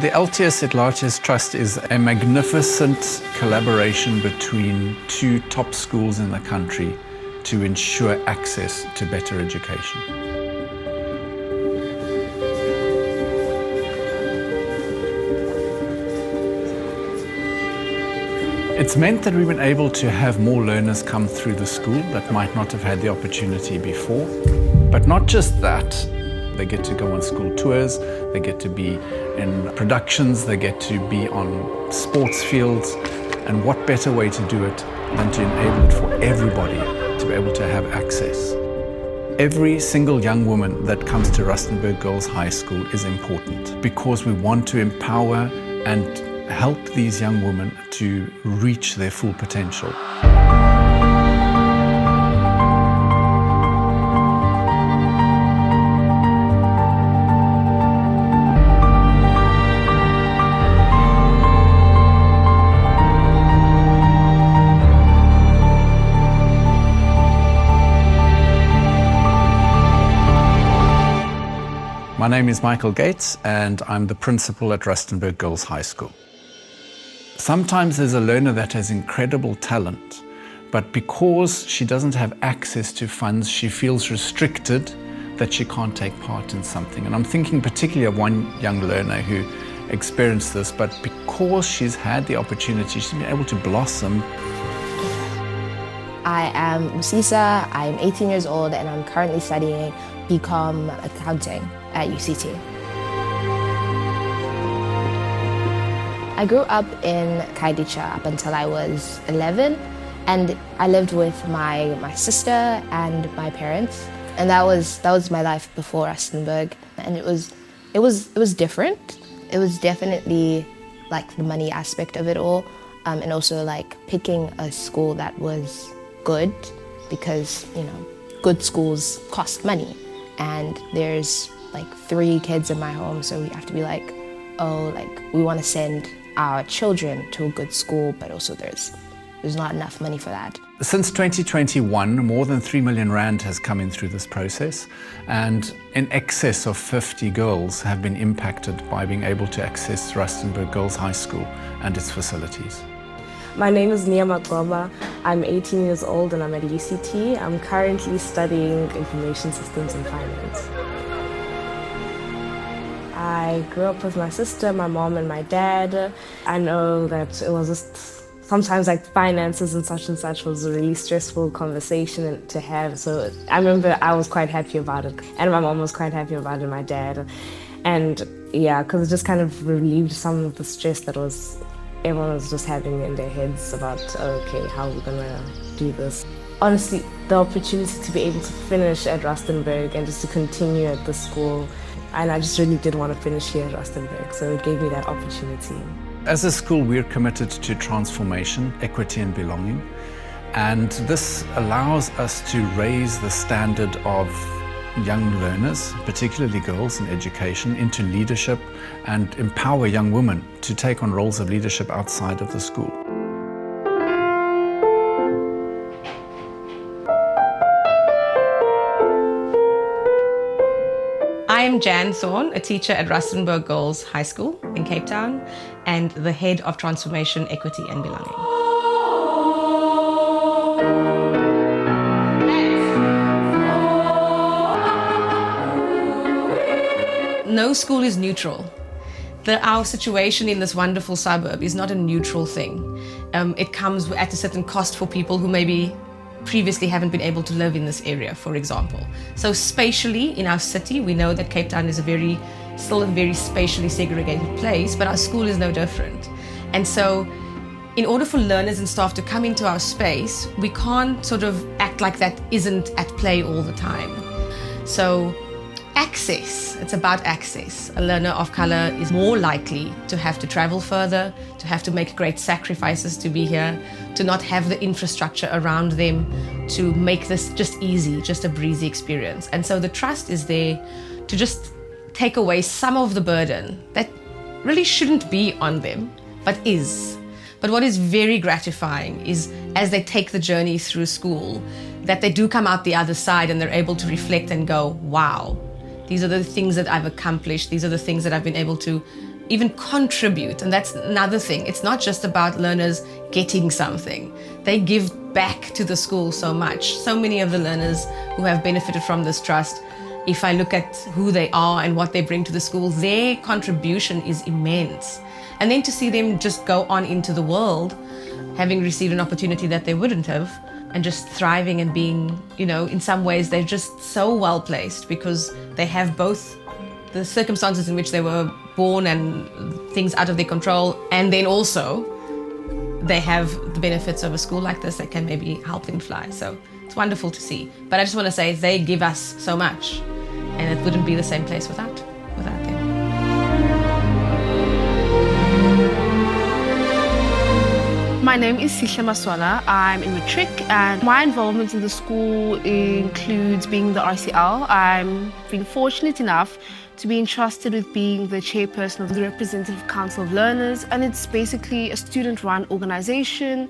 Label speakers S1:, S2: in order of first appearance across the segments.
S1: The Altius at Latius Trust is a magnificent collaboration between two top schools in the country to ensure access to better education. It's meant that we've been able to have more learners come through the school that might not have had the opportunity before. But not just that, they get to go on school tours, they get to be in productions, they get to be on sports fields. And what better way to do it than to enable it for everybody to be able to have access. Every single young woman that comes to Rustenburg Girls High School is important because we want to empower and help these young women to reach their full potential. My name is Michael Gates and I'm the principal at Rustenburg Girls High School. Sometimes there's a learner that has incredible talent, but because she doesn't have access to funds, she feels restricted that she can't take part in something. And I'm thinking particularly of one young learner who experienced this, but because she's had the opportunity, she's been able to blossom.
S2: I am Musisa, I'm 18 years old and I'm currently studying BCom accounting at UCT. I grew up in Kaidicha up until I was 11, and I lived with my sister and my parents, and that was my life before Rustenburg, and it was different. It was definitely like the money aspect of it all, and also like picking a school that was good, because good schools cost money, and there's like 3 kids in my home, so we have to be like, oh, like we want to send our children to a good school, but also there's not enough money for that.
S1: Since 2021, more than 3 million rand has come in through this process, and in excess of 50 girls have been impacted by being able to access Rustenburg Girls High School and its facilities.
S3: My name is Nia Magoma. I'm 18 years old and I'm at UCT. I'm currently studying Information Systems and Finance. I grew up with my sister, my mom and my dad. I know that it was just sometimes like finances and such was a really stressful conversation to have. So I remember I was quite happy about it, and my mom was quite happy about it, my dad. And yeah, because it just kind of relieved some of the stress that everyone was just having in their heads about, okay, how are we gonna do this? Honestly, the opportunity to be able to finish at Rustenburg and just to continue at the school, and I just really did want to finish here at Rustenburg, so it gave me that opportunity.
S1: As a school, we're committed to transformation, equity and belonging, and this allows us to raise the standard of young learners, particularly girls in education, into leadership and empower young women to take on roles of leadership outside of the school.
S4: I am Jan Thorne, a teacher at Rustenburg Girls High School in Cape Town and the head of Transformation, Equity and Belonging. No school is neutral. Our situation in this wonderful suburb is not a neutral thing. It comes at a certain cost for people who maybe previously haven't been able to live in this area, for example. So spatially, in our city, we know that Cape Town is still a very spatially segregated place, but our school is no different. And so, in order for learners and staff to come into our space, we can't sort of act like that isn't at play all the time. So, access, it's about access. A learner of color is more likely to have to travel further, to have to make great sacrifices to be here, to not have the infrastructure around them to make this just easy, just a breezy experience. And so the trust is there to just take away some of the burden that really shouldn't be on them, but is. But what is very gratifying is as they take the journey through school, that they do come out the other side and they're able to reflect and go, wow, these are the things that I've accomplished. These are the things that I've been able to even contribute. And that's another thing. It's not just about learners getting something. They give back to the school so much. So many of the learners who have benefited from this trust, if I look at who they are and what they bring to the school, their contribution is immense. And then to see them just go on into the world, having received an opportunity that they wouldn't have, and just thriving and being, in some ways they're just so well placed because they have both the circumstances in which they were born and things out of their control, and then also they have the benefits of a school like this that can maybe help them fly. So it's wonderful to see. But I just want to say they give us so much, and it wouldn't be the same place without them.
S5: My name is Sisha Maswala. I'm in matric, and my involvement in the school includes being the RCL. I'm been fortunate enough to be entrusted with being the chairperson of the Representative Council of Learners, and it's basically a student-run organization.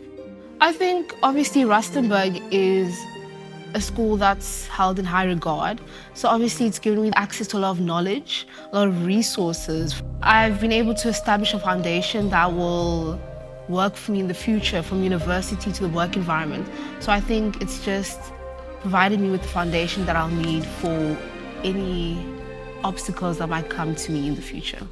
S5: I think obviously Rustenburg is a school that's held in high regard. So obviously it's given me access to a lot of knowledge, a lot of resources. I've been able to establish a foundation that will work for me in the future, from university to the work environment. So I think it's just provided me with the foundation that I'll need for any obstacles that might come to me in the future.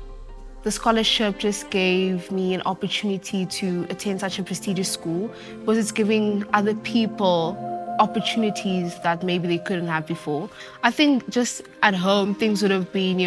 S5: The scholarship just gave me an opportunity to attend such a prestigious school because it's giving other people opportunities that maybe they couldn't have before. I think just at home, things would have been,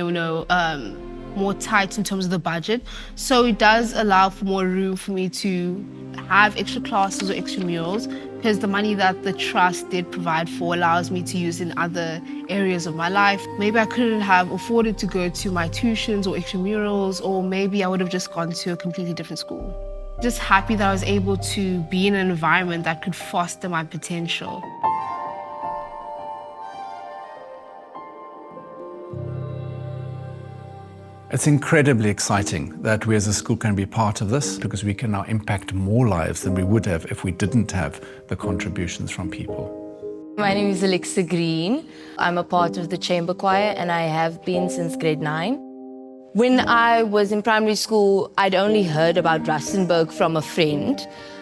S5: more tight in terms of the budget. So it does allow for more room for me to have extra classes or extra meals, because the money that the trust did provide for allows me to use in other areas of my life. Maybe I couldn't have afforded to go to my tuitions or extramurals, or maybe I would have just gone to a completely different school. Just happy that I was able to be in an environment that could foster my potential.
S1: It's incredibly exciting that we as a school can be part of this, because we can now impact more lives than we would have if we didn't have the contributions from people.
S6: My name is Alexa Green. I'm a part of the chamber choir, and I have been since grade 9. When I was in primary school, I'd only heard about Rustenburg from a friend,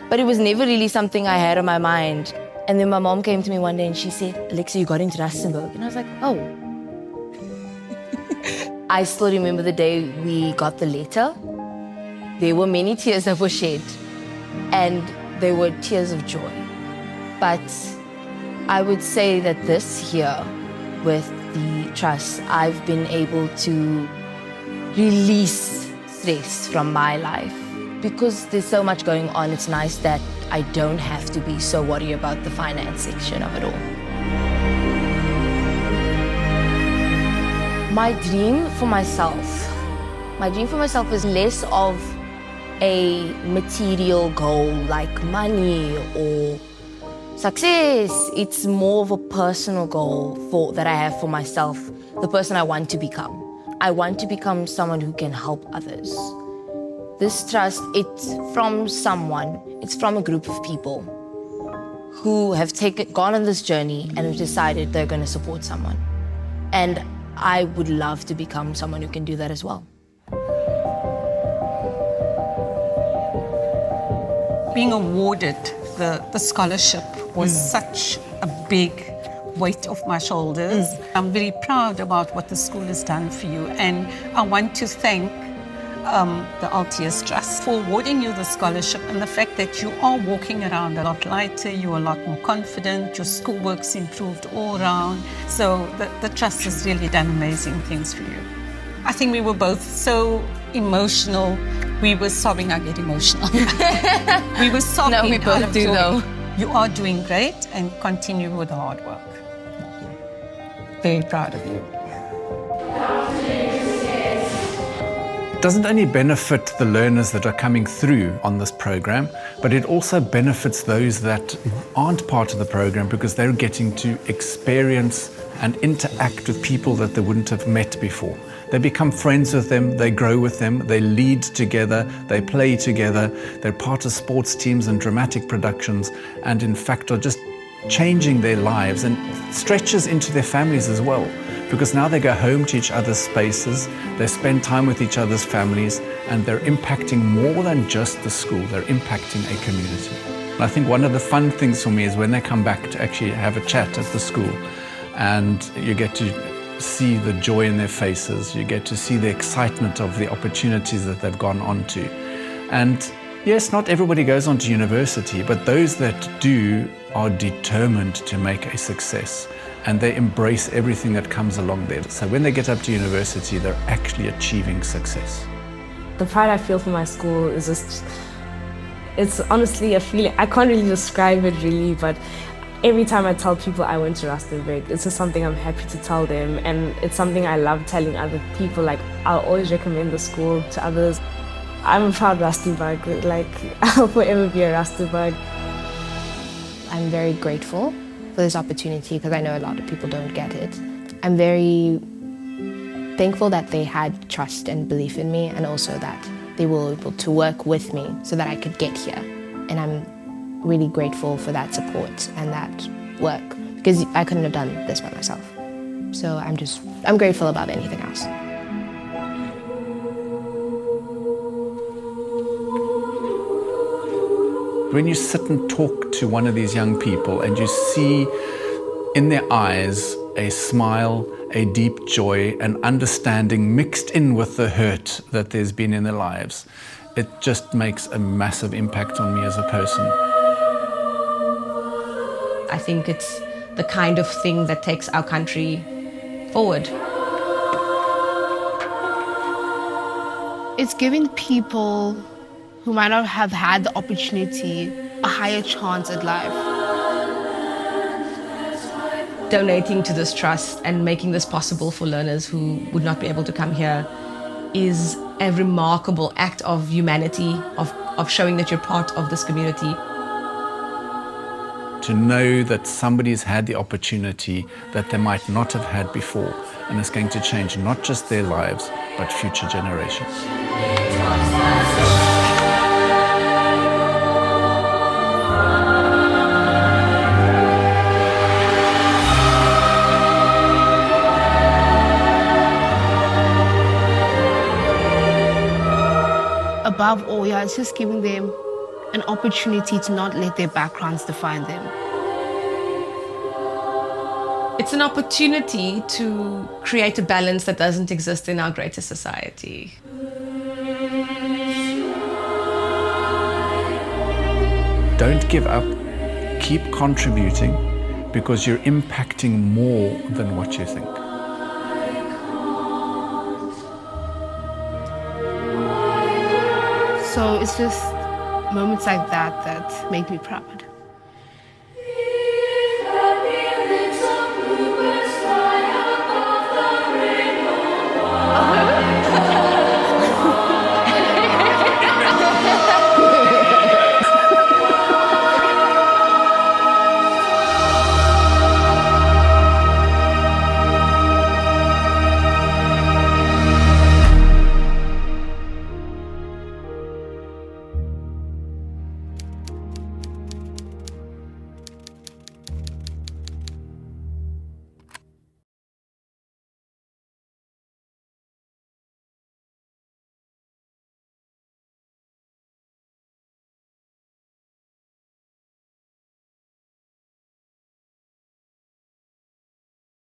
S6: but it was never really something I had on my mind. And then my mom came to me one day and she said, "Alexa, you got into Rustenburg." And I was like, oh. I still remember the day we got the letter. There were many tears that were shed, and they were tears of joy. But I would say that this year, with the trust, I've been able to release stress from my life. Because there's so much going on, it's nice that I don't have to be so worried about the finance section of it all. My dream for myself is less of a material goal like money or success. It's more of a personal goal that I have for myself, the person I want to become. I want to become someone who can help others. This trust, it's from a group of people who have gone on this journey and have decided they're going to support someone. And I would love to become someone who can do that as well.
S7: Being awarded the scholarship was such a big weight off my shoulders. I'm very proud about what the school has done for you, and I want to thank the Altius Trust for awarding you the scholarship, and the fact that you are walking around a lot lighter, you're a lot more confident, your schoolwork's improved all around. So the Trust has really done amazing things for you. I think we were both so emotional. We were sobbing. I get emotional. We were sobbing.
S6: No, we both do though.
S7: You are doing great, and continue with the hard work. Very proud of you.
S1: It doesn't only benefit the learners that are coming through on this program, but it also benefits those that aren't part of the program, because they're getting to experience and interact with people that they wouldn't have met before. They become friends with them, they grow with them, they lead together, they play together, they're part of sports teams and dramatic productions, and in fact are just changing their lives, and stretches into their families as well, because now they go home to each other's spaces, they spend time with each other's families, and they're impacting more than just the school, they're impacting a community. And I think one of the fun things for me is when they come back to actually have a chat at the school, and you get to see the joy in their faces, you get to see the excitement of the opportunities that they've gone on to. And yes, not everybody goes on to university, but those that do are determined to make a success, and they embrace everything that comes along there. So when they get up to university, they're actually achieving success.
S3: The pride I feel for my school is just, it's honestly a feeling, I can't really describe it really, but every time I tell people I went to Rustenburg, it's just something I'm happy to tell them, and it's something I love telling other people. Like, I'll always recommend the school to others. I'm a proud Rustenburg, like I'll forever be a Rustenburg.
S2: I'm very grateful for this opportunity because I know a lot of people don't get it. I'm very thankful that they had trust and belief in me, and also that they were able to work with me so that I could get here. And I'm really grateful for that support and that work, because I couldn't have done this by myself. So I'm grateful above anything else.
S1: When you sit and talk to one of these young people and you see in their eyes a smile, a deep joy, an understanding mixed in with the hurt that there's been in their lives, it just makes a massive impact on me as a person.
S4: I think it's the kind of thing that takes our country forward.
S5: It's giving people who might not have had the opportunity a higher chance at life.
S4: Donating to this trust and making this possible for learners who would not be able to come here is a remarkable act of humanity, of showing that you're part of this community.
S1: To know that somebody's had the opportunity that they might not have had before, and it's going to change not just their lives, but future generations.
S5: Above all, yeah, it's just giving them an opportunity to not let their backgrounds define them.
S4: It's an opportunity to create a balance that doesn't exist in our greater society.
S1: Don't give up, keep contributing, because you're impacting more than what you think.
S5: So it's just moments like that that make me proud.